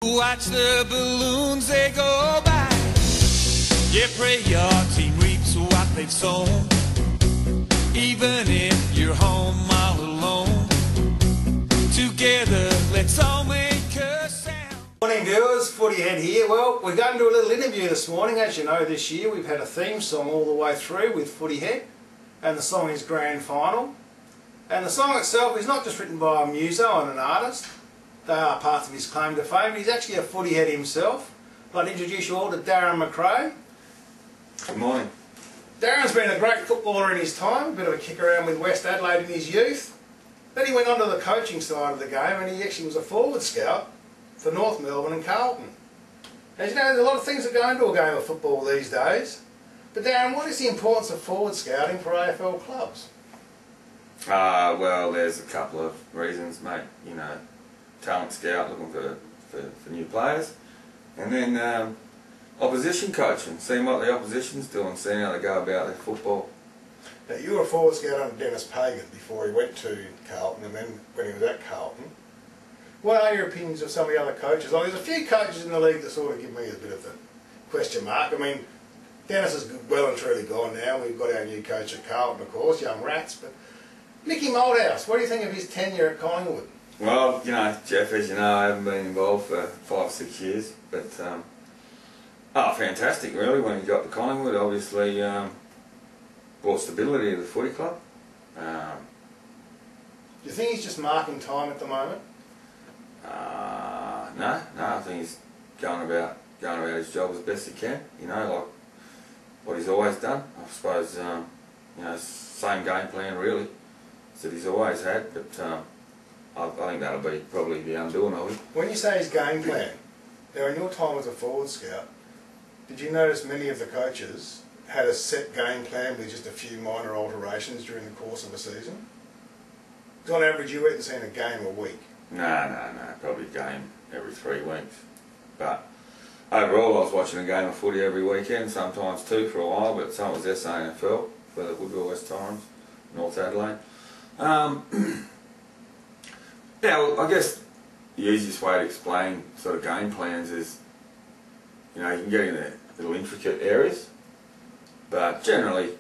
Watch the balloons, they go by. Yeah, pray your team reaps what they've sown. Even if you're home all alone, together let's all make a sound. Morning viewers, Footyhead here. Well, we're going to do a little interview this morning. As you know, this year we've had a theme song all the way through with Footyhead, and the song is Grand Final. And the song itself is not just written by a muso and an artist. They are parts of his claim to fame. He's actually a Footyhead himself. I'd introduce you all to Darren McCrae. Good morning. Darren's been a great footballer in his time, a bit of a kick around with West Adelaide in his youth. Then he went on to the coaching side of the game, and he actually was a forward scout for North Melbourne and Carlton. As you know, there's a lot of things that go into a game of football these days. But Darren, what is the importance of forward scouting for AFL clubs? Well, there's a couple of reasons, mate. You know, talent scout looking for new players, and then opposition coaching, seeing what the opposition's doing, seeing how they go about their football. Now, you were a forward scout under Dennis Pagan before he went to Carlton, and then when he was at Carlton. What are your opinions of some of the other coaches? Well, there's a few coaches in the league that sort of give me a bit of a question mark. I mean, Dennis is well and truly gone now. We've got our new coach at Carlton, of course, young Rats. But Mickey Malthouse, what do you think of his tenure at Collingwood? Well, you know, Jeff, as you know, I haven't been involved for 5 or 6 years, but fantastic really when he got to Collingwood. Obviously brought stability to the footy club. Do you think he's just marking time at the moment? No, I think he's going about his job as best he can. You know, like what he's always done. I suppose you know, same game plan really that he's always had, but I think that'll be probably the undoing of it. When you say his game plan, now in your time as a forward scout, did you notice many of the coaches had a set game plan with just a few minor alterations during the course of a season? Because on average you hadn't seen a game a week. No, probably a game every 3 weeks. But overall I was watching a game of footy every weekend, sometimes 2 for a while, but some was SANFL for the Woodville West Torrens, Nth Adelaide. Yeah, well, I guess the easiest way to explain sort of game plans is, you know, you can get into little intricate areas, but generally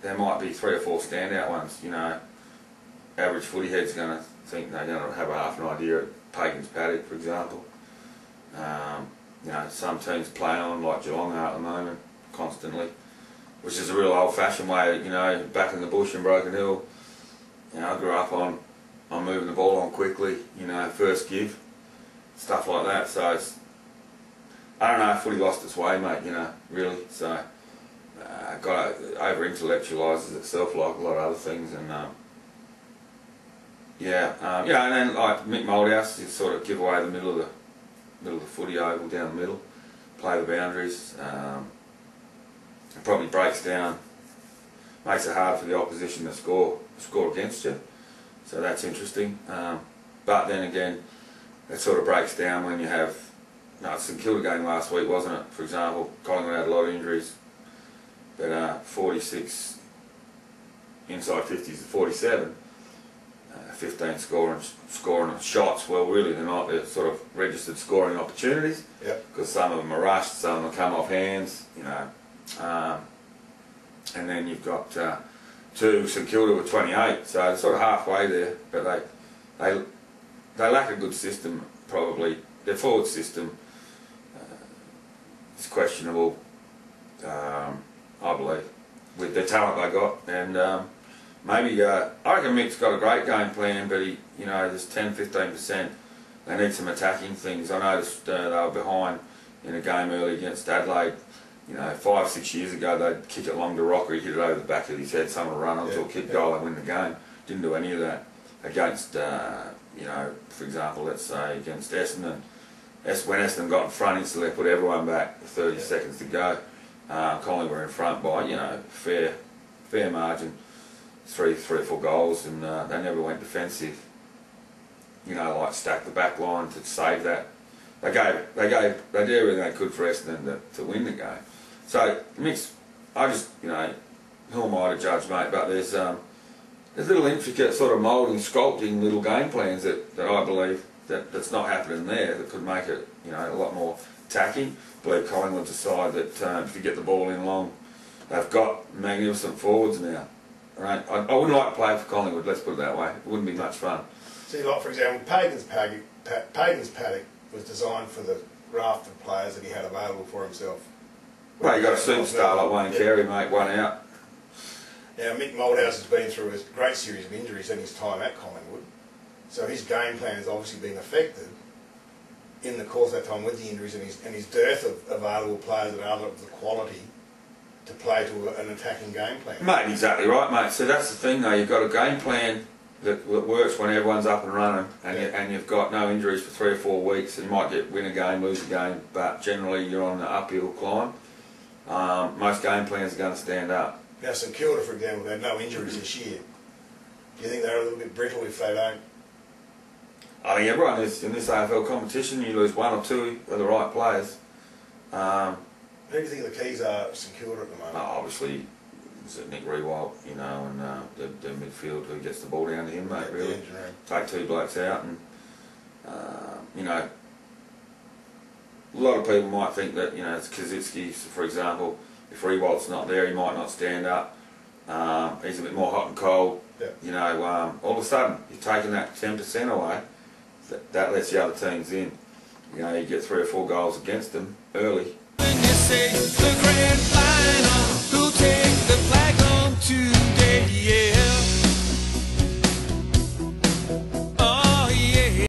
there might be 3 or 4 standout ones. You know, average footy head's going to think they're going to have half an idea at Pagan's Paddock, for example. You know, some teams play on like Geelong are at the moment, constantly, which is a real old-fashioned way. You know, back in the bush in Broken Hill, you know, I grew up on moving the ball on quickly, you know, first give, stuff like that. So it's, I don't know, footy lost its way, mate, you know, really. So got over-intellectualises itself like a lot of other things, and yeah, and then like Mick Malthouse, you sort of give away the middle of the footy oval down the middle, play the boundaries. It probably breaks down, makes it hard for the opposition to score against you. So that's interesting. But then again, it sort of breaks down when you have, St Kilda game last week, wasn't it? For example, Collingwood had a lot of injuries, but 46 inside 50s to 47, 15 scoring shots. Well, really they're not, they're sort of registered scoring opportunities. Yep. Because some of them are rushed, some of them come off hands, you know. And then you've got 2 St Kilda with 28, so they're sort of halfway there, but they lack a good system probably. Their forward system is questionable, I believe, with the talent they got, and maybe I reckon Mick's got a great game plan, but he, you know, there's 10-15%. They need some attacking things. I noticed they were behind in a game early against Adelaide. You know, 5 or 6 years ago they'd kick it long to Rocker, he'd hit it over the back of his head, someone would run onto a kick goal and win the game. Didn't do any of that against, you know, for example, let's say against Essendon. When Essendon got in front, instantly put everyone back with 30 seconds to go. Collingwood were in front by, you know, fair margin, 3 or 4 goals, and they never went defensive. You know, like stack the back line to save that. They did everything they could for Essendon to win the game. So Mick's, you know, who am I to judge, mate? But there's little intricate sort of moulding, sculpting little game plans that I believe that's not happening there that could make it, you know, a lot more tacky. I believe Collingwood's a side that if you get the ball in long, they've got magnificent forwards now. Right? I wouldn't like to play for Collingwood, let's put it that way. It wouldn't be much fun. See, like for example, Pagan's paddock was designed for the raft of players that he had available for himself. Well, you got a superstar like Wayne Carey, mate, one out. Now, Mick Moldhouse has been through a great series of injuries in his time at Collingwood, so his game plan has obviously been affected in the course of that time with the injuries and his dearth of available players that are of the quality to play to an attacking game plan. Mate, exactly right, mate. So that's the thing, though. You've got a game plan that works when everyone's up and running, and you've got no injuries for 3 or 4 weeks. And you might win a game, lose a game, but generally you're on the uphill climb. Most game plans are going to stand up. Now, St Kilda, for example, they had no injuries this year. Do you think they're a little bit brittle if they don't? I think everyone is in this AFL competition. You lose 1 or 2 of the right players. Who do you think the keys are at St Kilda at the moment? Obviously, it's Nick Riewoldt, you know, and the midfield who gets the ball down to him, mate. Really, take 2 blokes out, and you know, a lot of people might think that, you know, it's Kaczynski, for example. If Riewoldt's not there, he might not stand up. He's a bit more hot and cold. Yeah. You know, all of a sudden, you're taking that 10% away. That lets the other teams in. You know, you get 3 or 4 goals against them early. When you say the grand final, who'll take the flag home today?